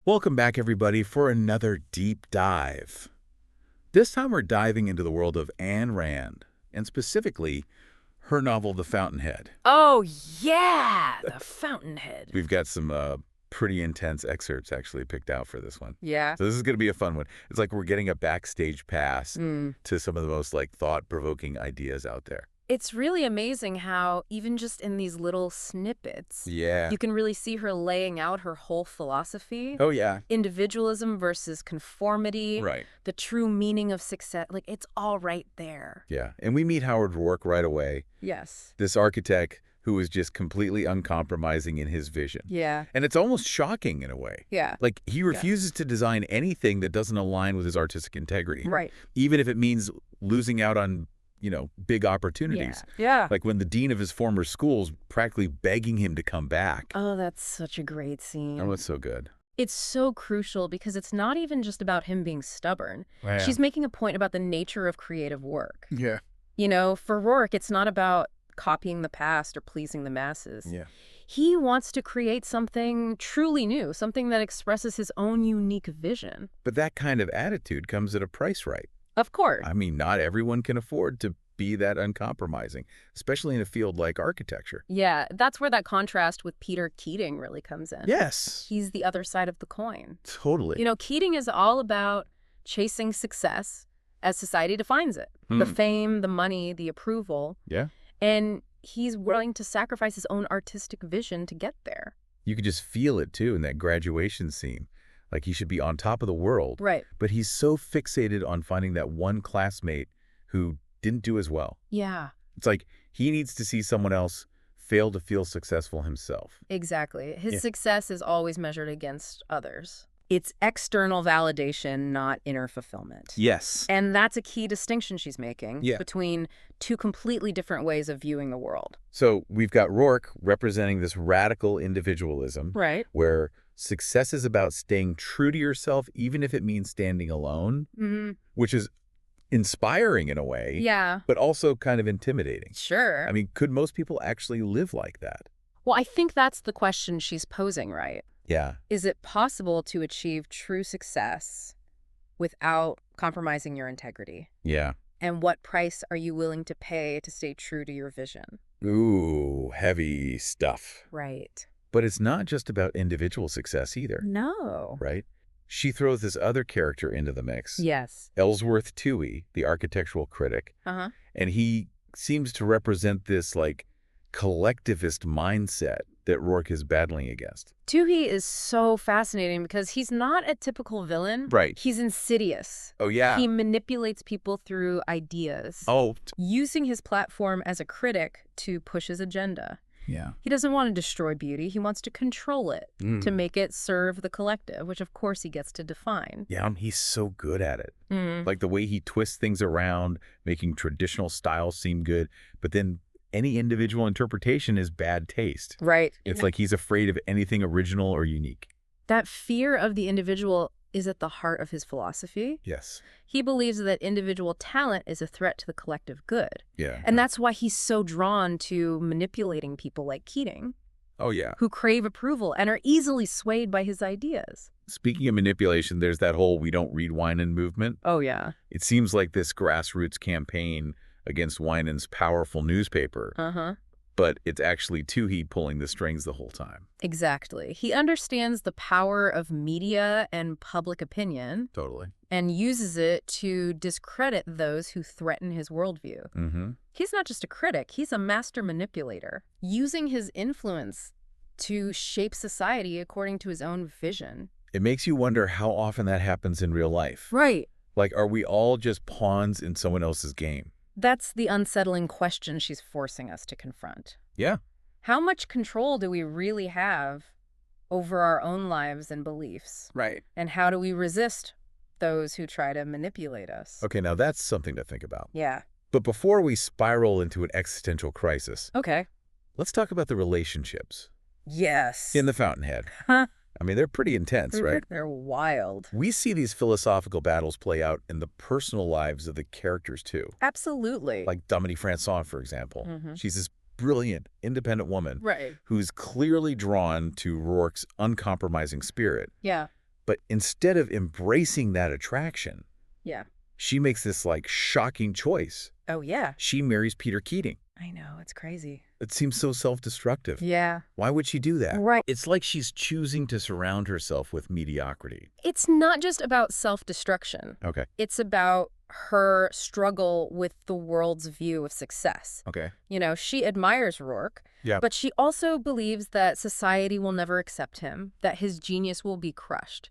Welcome back, everybody, for another deep dive. This time we're diving into the world of Aynrand, and specifically, her novel, The Fountainhead. Oh, yeah, the Fountainhead. We've got some pretty intense excerpts actually picked out for this one. Yeah. So this is going to be a fun one. It's like we're getting a backstage pass to some of the most thought-provoking ideas out there. It's really amazing how, even just in these little snippets, Yeah. you can really see her laying out her whole philosophy. Oh, yeah. Individualism versus conformity. Right. The true meaning of success. Like, it's all right there. Yeah. And we meet Howard Rourke right away. Yes. This architect who is just completely uncompromising in his vision. Yeah. And it's almost shocking in a way. Yeah. Like, he refuses to design anything that doesn't align with his artistic integrity. Right. Even if it means losing out on, big opportunities. Yeah. Like when the dean of his former school's practically begging him to come back. Oh, that's such a great scene. Oh, it's so good. It's so crucial because it's not even just about him being stubborn. Yeah. She's making a point about the nature of creative work. Yeah. For Rourke, it's not about copying the past or pleasing the masses. Yeah. He wants to create something truly new, something that expresses his own unique vision. But that kind of attitude comes at a price, right? Of course. I mean, not everyone can afford to be that uncompromising, especially in a field like architecture. Yeah, that's where that contrast with Peter Keating really comes in. Yes. He's the other side of the coin. Totally. Keating is all about chasing success as society defines it. The fame, the money, the approval. Yeah. And he's willing to sacrifice his own artistic vision to get there. You could just feel it, too, in that graduation scene. Like he should be on top of the world. Right. But he's so fixated on finding that one classmate who didn't do as well. Yeah. It's like he needs to see someone else fail to feel successful himself. Exactly. His success is always measured against others. It's external validation, not inner fulfillment. Yes. And that's a key distinction she's making between two completely different ways of viewing the world. So we've got Rourke representing this radical individualism. Right. Where success is about staying true to yourself, even if it means standing alone, which is inspiring in a way. Yeah. But also kind of intimidating. Sure. I mean, could most people actually live like that? Well, I think that's the question she's posing, right? Yeah. Is it possible to achieve true success without compromising your integrity? Yeah. And what price are you willing to pay to stay true to your vision? Ooh, heavy stuff. Right. But it's not just about individual success either. No. Right? She throws this other character into the mix. Yes. Ellsworth Toohey, the architectural critic. Uh-huh. And he seems to represent this, collectivist mindset that Rourke is battling against. Toohey is so fascinating because he's not a typical villain. Right. He's insidious. Oh, yeah. He manipulates people through ideas. Oh. Using his platform as a critic to push his agenda. Yeah. He doesn't want to destroy beauty. He wants to control it to make it serve the collective, which of course he gets to define. Yeah, he's so good at it. Like the way he twists things around, making traditional styles seem good, but then any individual interpretation is bad taste. Right. It's like he's afraid of anything original or unique. That fear of the individual is at the heart of his philosophy. Yes. He believes that individual talent is a threat to the collective good. Yeah. And that's why he's so drawn to manipulating people like Keating. Oh, yeah. Who crave approval and are easily swayed by his ideas. Speaking of manipulation, there's that whole "we don't read Winan" movement. Oh, yeah. It seems like this grassroots campaign against Winan's powerful newspaper. Uh-huh. But it's actually Toohey pulling the strings the whole time. Exactly. He understands the power of media and public opinion. Totally. And uses it to discredit those who threaten his worldview. He's not just a critic, he's a master manipulator, using his influence to shape society according to his own vision. It makes you wonder how often that happens in real life. Right. Like, are we all just pawns in someone else's game? That's the unsettling question she's forcing us to confront. Yeah. How much control do we really have over our own lives and beliefs? Right. And how do we resist those who try to manipulate us? Okay, now that's something to think about. Yeah. But before we spiral into an existential crisis, Okay. let's talk about the relationships Yes. in The Fountainhead. Huh. I mean, they're pretty intense, right? They're wild. We see these philosophical battles play out in the personal lives of the characters, too. Absolutely. Like Dominique Franson, for example. She's this brilliant, independent woman Right. who's clearly drawn to Rourke's uncompromising spirit. Yeah. But instead of embracing that attraction, Yeah. she makes this, like, shocking choice. Oh, yeah. She marries Peter Keating. I know. It's crazy. It seems so self-destructive. Yeah. Why would she do that? Right. It's like she's choosing to surround herself with mediocrity. It's not just about self-destruction. Okay. It's about her struggle with the world's view of success. Okay. She admires Rourke, Yeah. but she also believes that society will never accept him, that his genius will be crushed.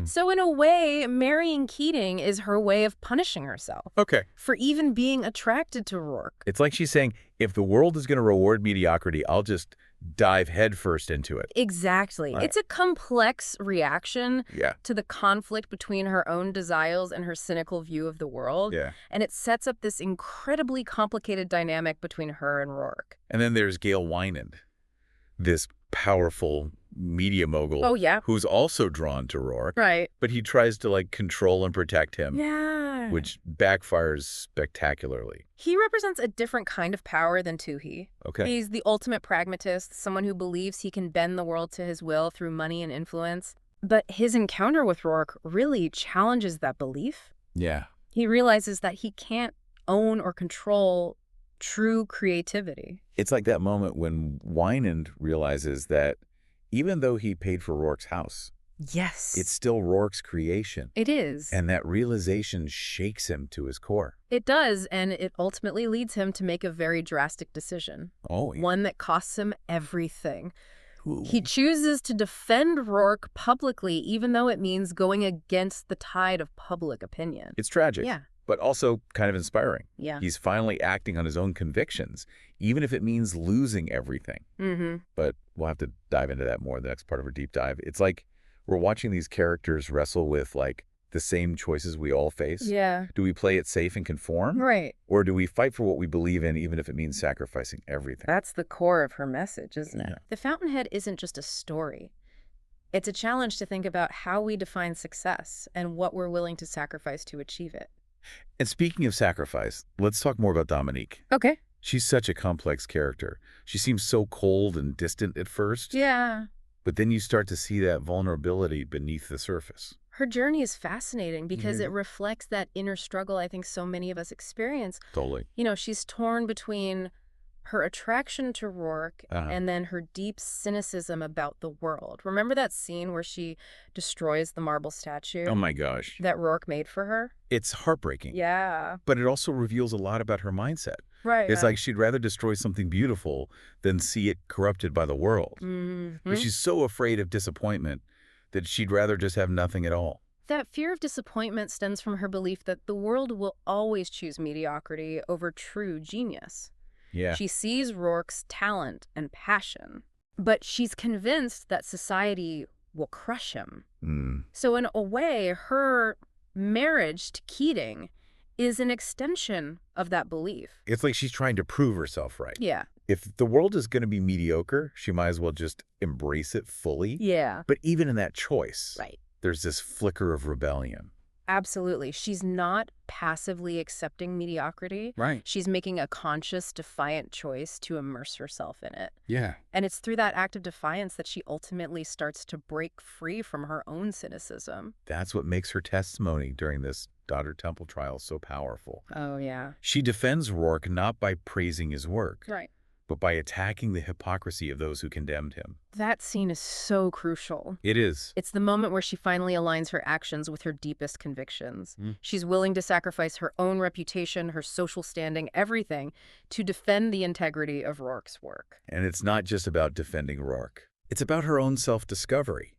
So in a way, marrying Keating is her way of punishing herself Okay. for even being attracted to Rourke. It's like she's saying, if the world is going to reward mediocrity, I'll just dive headfirst into it. Exactly. Right. It's a complex reaction Yeah. to the conflict between her own desires and her cynical view of the world. Yeah. And it sets up this incredibly complicated dynamic between her and Rourke. And then there's Gail Wynand, this powerful media mogul. Oh, yeah. Who's also drawn to Rourke. Right. But he tries to, like, control and protect him. Yeah. Which backfires spectacularly. He represents a different kind of power than Toohey. Okay. He's the ultimate pragmatist, someone who believes he can bend the world to his will through money and influence. But his encounter with Rourke really challenges that belief. Yeah. He realizes that he can't own or control true creativity. It's like that moment when Wynand realizes that even though he paid for Rourke's house, Yes. it's still Rourke's creation. It is. And that realization shakes him to his core. It does, and it ultimately leads him to make a very drastic decision. Oh, yeah. One that costs him everything. Ooh. He chooses to defend Rourke publicly, even though it means going against the tide of public opinion. It's tragic. Yeah. But also kind of inspiring. Yeah. He's finally acting on his own convictions, even if it means losing everything. Mm-hmm. But we'll have to dive into that more in the next part of our deep dive. It's like we're watching these characters wrestle with, like, the same choices we all face. Yeah. Do we play it safe and conform? Right. Or do we fight for what we believe in, even if it means sacrificing everything? That's the core of her message, isn't it? Yeah. The Fountainhead isn't just a story. It's a challenge to think about how we define success and what we're willing to sacrifice to achieve it. And speaking of sacrifice, let's talk more about Dominique. Okay. She's such a complex character. She seems so cold and distant at first, Yeah. but then you start to see that vulnerability beneath the surface. Her journey is fascinating because Mhm. it reflects that inner struggle I think so many of us experience. Totally. She's torn between her attraction to Rourke and then her deep cynicism about the world. Remember that scene where she destroys the marble statue Oh my gosh. that Rourke made for her? It's heartbreaking. Yeah. But it also reveals a lot about her mindset. Right. It's like she'd rather destroy something beautiful than see it corrupted by the world. But she's so afraid of disappointment that she'd rather just have nothing at all. That fear of disappointment stems from her belief that the world will always choose mediocrity over true genius. Yeah. She sees Rourke's talent and passion, but she's convinced that society will crush him. So in a way, her marriage to Keating is an extension of that belief. It's like she's trying to prove herself right. Yeah. If the world is going to be mediocre, she might as well just embrace it fully. Yeah. But even in that choice, Right. there's this flicker of rebellion. Absolutely. She's not passively accepting mediocrity. Right. She's making a conscious, defiant choice to immerse herself in it. Yeah. And it's through that act of defiance that she ultimately starts to break free from her own cynicism. That's what makes her testimony during this Daughter Temple trial so powerful. Oh, yeah. She defends Rourke not by praising his work, Right. but by attacking the hypocrisy of those who condemned him. That scene is so crucial. It is. It's the moment where she finally aligns her actions with her deepest convictions. She's willing to sacrifice her own reputation, her social standing, everything, to defend the integrity of Rourke's work. And it's not just about defending Rourke. It's about her own self-discovery.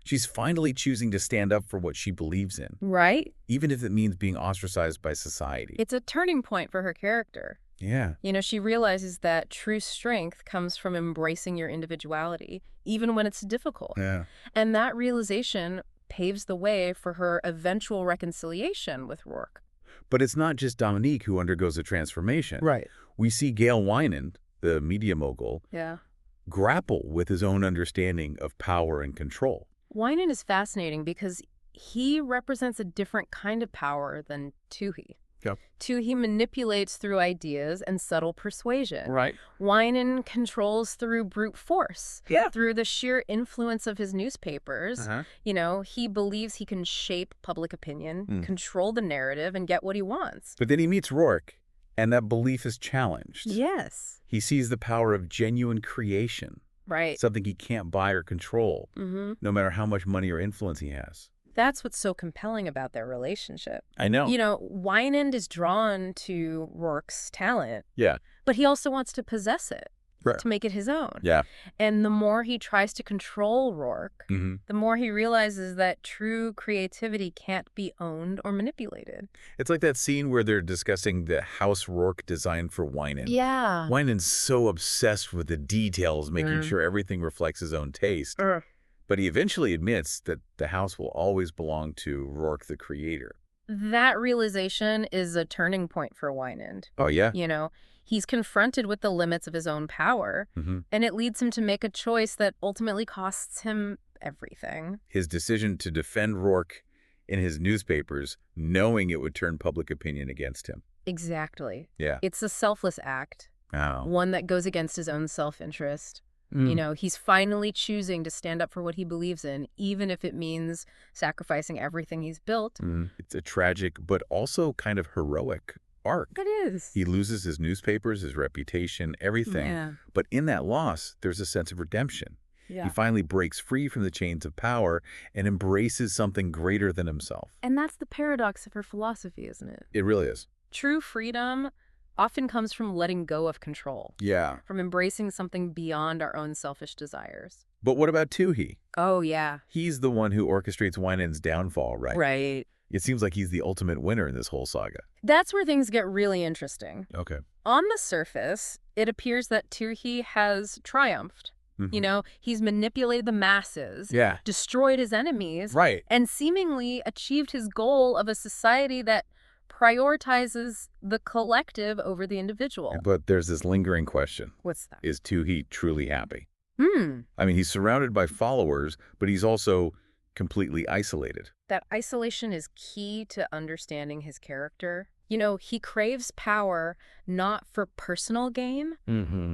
She's finally choosing to stand up for what she believes in, Right? even if it means being ostracized by society. It's a turning point for her character. Yeah. She realizes that true strength comes from embracing your individuality, even when it's difficult. Yeah. And that realization paves the way for her eventual reconciliation with Rourke. But it's not just Dominique who undergoes a transformation. Right. We see Gail Wynand, the media mogul, Yeah. grapple with his own understanding of power and control. Wynand is fascinating because he represents a different kind of power than Toohey. Yep. Two, he manipulates through ideas and subtle persuasion. Right. Winan controls through brute force. Yeah. Through the sheer influence of his newspapers. Uh-huh. He believes he can shape public opinion, control the narrative, and get what he wants. But then he meets Rourke, and that belief is challenged. Yes. He sees the power of genuine creation. Right. Something he can't buy or control, no matter how much money or influence he has. That's what's so compelling about their relationship. I know. Wynand is drawn to Rourke's talent. Yeah. But he also wants to possess it, Right. to make it his own. Yeah. And the more he tries to control Rourke, the more he realizes that true creativity can't be owned or manipulated. It's like that scene where they're discussing the house Rourke designed for Wynand. Yeah. Wynand's so obsessed with the details, making sure everything reflects his own taste. But he eventually admits that the house will always belong to Rourke, the creator. That realization is a turning point for Wynand. Oh, yeah? He's confronted with the limits of his own power, and it leads him to make a choice that ultimately costs him everything. His decision to defend Rourke in his newspapers, knowing it would turn public opinion against him. Exactly. Yeah. It's a selfless act, Oh. one that goes against his own self-interest. He's finally choosing to stand up for what he believes in, even if it means sacrificing everything he's built. It's a tragic, but also kind of heroic arc. It is. He loses his newspapers, his reputation, everything. Yeah. But in that loss, there's a sense of redemption. Yeah. He finally breaks free from the chains of power and embraces something greater than himself. And that's the paradox of her philosophy, isn't it? It really is. True freedom often comes from letting go of control. Yeah. From embracing something beyond our own selfish desires. But what about Toohey? Oh, yeah. He's the one who orchestrates Wynand's downfall, right? Right. It seems like he's the ultimate winner in this whole saga. That's where things get really interesting. Okay. On the surface, it appears that Toohey has triumphed. He's manipulated the masses, Yeah. destroyed his enemies, Right. and seemingly achieved his goal of a society that prioritizes the collective over the individual. But there's this lingering question. What's that? Is Toohey truly happy? I mean, he's surrounded by followers, but he's also completely isolated. That isolation is key to understanding his character. He craves power not for personal gain,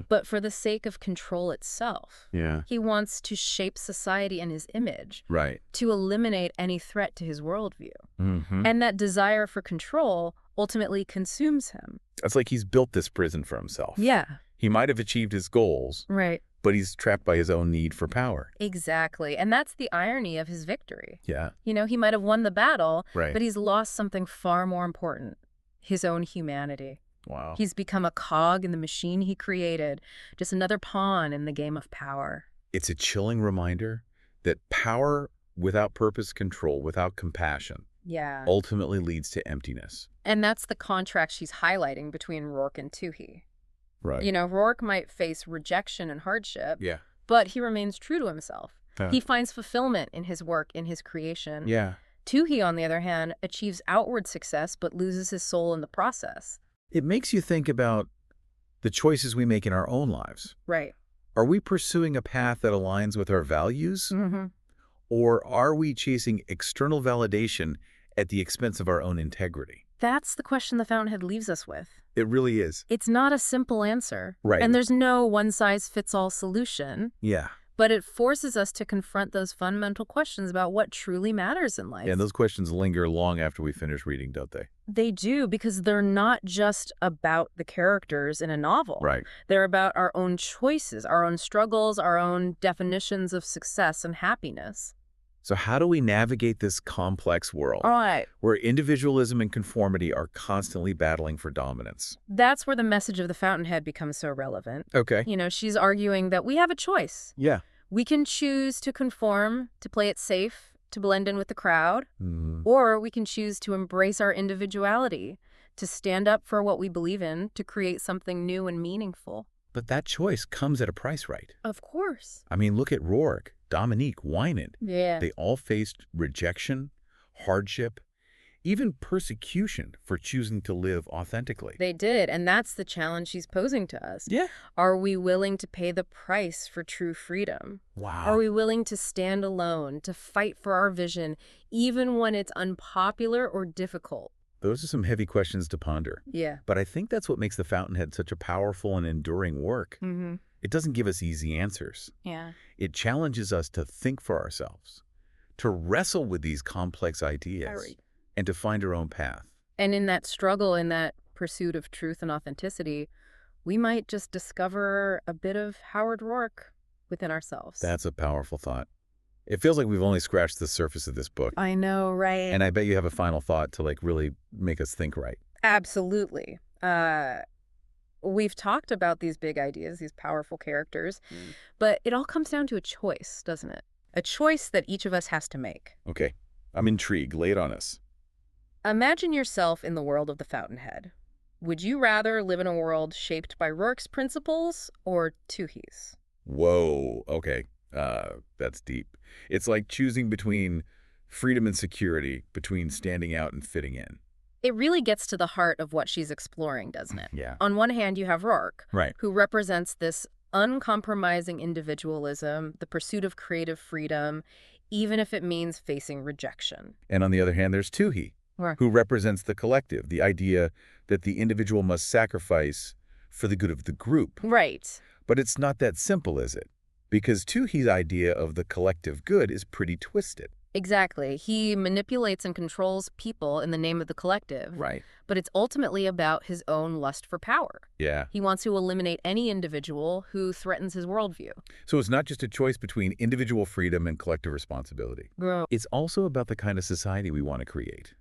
but for the sake of control itself. Yeah. He wants to shape society in his image, Right. to eliminate any threat to his worldview. And that desire for control ultimately consumes him. It's like he's built this prison for himself. Yeah. He might have achieved his goals, Right. but he's trapped by his own need for power. Exactly. And that's the irony of his victory. Yeah. He might have won the battle, Right. but he's lost something far more important. His own humanity. Wow. He's become a cog in the machine he created, just another pawn in the game of power. It's a chilling reminder that power without purpose, control, without compassion, Yeah. ultimately leads to emptiness. And that's the contrast she's highlighting between Rourke and Toohey. Right. Rourke might face rejection and hardship, Yeah. but he remains true to himself. Yeah. He finds fulfillment in his work, in his creation. Yeah. Toohey, on the other hand, achieves outward success but loses his soul in the process. It makes you think about the choices we make in our own lives. Right. Are we pursuing a path that aligns with our values? Or are we chasing external validation at the expense of our own integrity? That's the question the Fountainhead leaves us with. It really is. It's not a simple answer. Right. And there's no one-size-fits-all solution. Yeah. But it forces us to confront those fundamental questions about what truly matters in life. And those questions linger long after we finish reading, don't they? They do, because they're not just about the characters in a novel. Right. They're about our own choices, our own struggles, our own definitions of success and happiness. So how do we navigate this complex world All right. where individualism and conformity are constantly battling for dominance? That's where the message of the Fountainhead becomes so relevant. Okay. She's arguing that we have a choice. Yeah. We can choose to conform, to play it safe, to blend in with the crowd, or we can choose to embrace our individuality, to stand up for what we believe in, to create something new and meaningful. But that choice comes at a price, right? Of course. I mean, look at Rourke, Dominique, Wynand. Yeah. They all faced rejection, hardship, even persecution for choosing to live authentically. They did, and that's the challenge she's posing to us. Yeah. Are we willing to pay the price for true freedom? Wow. Are we willing to stand alone, to fight for our vision, even when it's unpopular or difficult? Those are some heavy questions to ponder. Yeah. But I think that's what makes The Fountainhead such a powerful and enduring work. It doesn't give us easy answers. Yeah. It challenges us to think for ourselves, to wrestle with these complex ideas, and to find our own path. And in that struggle, in that pursuit of truth and authenticity, we might just discover a bit of Howard Rourke within ourselves. That's a powerful thought. It feels like we've only scratched the surface of this book. I know, right? And I bet you have a final thought to really make us think right. Absolutely. We've talked about these big ideas, these powerful characters, but it all comes down to a choice, doesn't it? A choice that each of us has to make. Okay. I'm intrigued. Lay it on us. Imagine yourself in the world of the Fountainhead. Would you rather live in a world shaped by Rourke's principles or Toohey's? Whoa. Okay. That's deep. It's like choosing between freedom and security, between standing out and fitting in. It really gets to the heart of what she's exploring, doesn't it? Yeah. On one hand, you have Rourke, Right. who represents this uncompromising individualism, the pursuit of creative freedom, even if it means facing rejection. And on the other hand, there's Toohey, who represents the collective, the idea that the individual must sacrifice for the good of the group. Right. But it's not that simple, is it? Because Toohey's idea of the collective good is pretty twisted. Exactly. He manipulates and controls people in the name of the collective. Right. But it's ultimately about his own lust for power. Yeah. He wants to eliminate any individual who threatens his worldview. So it's not just a choice between individual freedom and collective responsibility. Bro. It's also about the kind of society we want to create.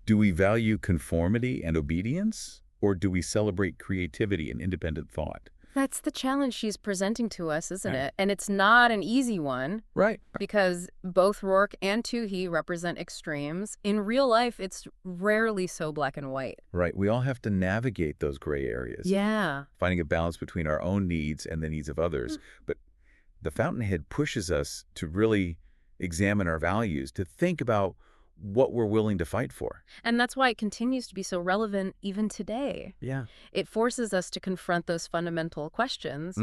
Do we value conformity and obedience, or do we celebrate creativity and independent thought? That's the challenge she's presenting to us, isn't it? And it's not an easy one. Right. Because both Rourke and Toohey represent extremes. In real life, it's rarely so black and white. Right. We all have to navigate those gray areas. Yeah. Finding a balance between our own needs and the needs of others. But The Fountainhead pushes us to really examine our values, to think about what we're willing to fight for. And that's why it continues to be so relevant even today. Yeah. It forces us to confront those fundamental questions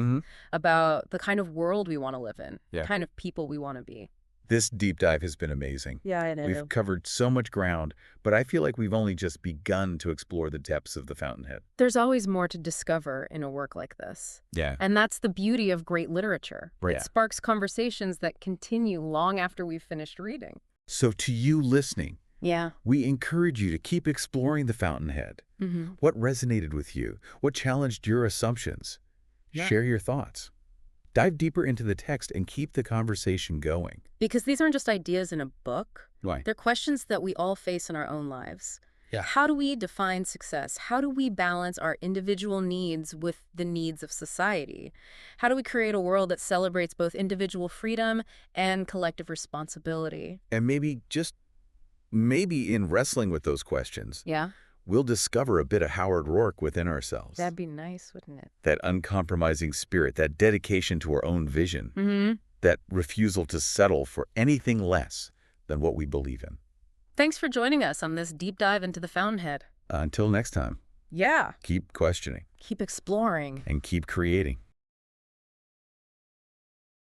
about the kind of world we want to live in, the kind of people we want to be. This deep dive has been amazing. Yeah, I know. We've covered so much ground, but I feel like we've only just begun to explore the depths of The Fountainhead. There's always more to discover in a work like this. Yeah. And that's the beauty of great literature. Right. It sparks conversations that continue long after we've finished reading. So to you listening, Yeah. we encourage you to keep exploring The Fountainhead. What resonated with you? What challenged your assumptions? Share your thoughts. Dive deeper into the text and keep the conversation going. Because these aren't just ideas in a book. Right. They're questions that we all face in our own lives. Yeah. How do we define success? How do we balance our individual needs with the needs of society? How do we create a world that celebrates both individual freedom and collective responsibility? And maybe in wrestling with those questions, Yeah. we'll discover a bit of Howard Rourke within ourselves. That'd be nice, wouldn't it? That uncompromising spirit, that dedication to our own vision, that refusal to settle for anything less than what we believe in. Thanks for joining us on this deep dive into the Fountainhead. Until next time, Yeah. keep questioning Keep exploring. and keep creating.